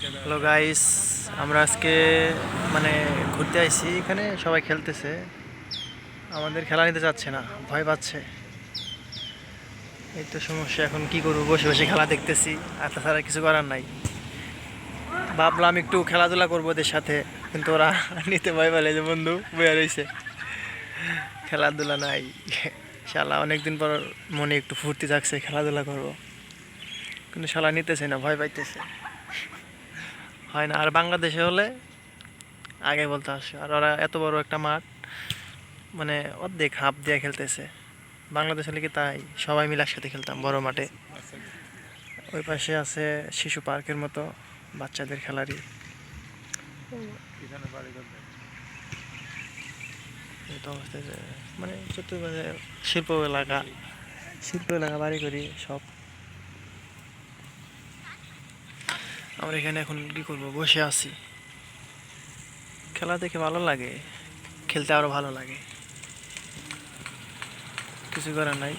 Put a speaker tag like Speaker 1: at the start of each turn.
Speaker 1: Hello guys, আমরা আজকে মানে ঘুরতে আইছি। এখানে সবাই খেলতেছে, আমাদের খেলা নিতে যাচ্ছে না, ভয় পাচ্ছে। এই তো সমস্যা। এখন কি করবো? বসে বসে খেলা দেখতেছি, আর তাছাড়া কিছু করার নাই। ভাবলাম একটু খেলাধুলা করবো ওদের সাথে, কিন্তু ওরা নিতে ভয় পেলে যে বন্ধু বইয়া রয়েছে, খেলাধুলা নাই। শালা অনেকদিন পর মনে একটু ফুর্তি থাকছে, খেলাধুলা করবো, কিন্তু শালা নিতেছে না, ভয় পাইতেছে। হয় না। আর বাংলাদেশে হলে আগে বলতে আসে, আর ওরা এত বড় একটা মাঠ, মানে অর্ধেক হাফ দিয়ে খেলতেছে। বাংলাদেশ হলে কি তাই, সবাই মিলে একসাথে খেলতাম বড় মাঠে। ওই পাশে আছে শিশু পার্কের মতো, বাচ্চাদের খেলারই। এই তো অবস্থা যে, মানে চতুর্পাশে শিল্প এলাকা, শিল্প এলাকা, বাড়ি করি সব। আমরা এখানে এখন কি করব? বসে আছি। খেলা দেখে ভালো লাগে, খেলতে আরো ভালো লাগে, কিছু করার নাই।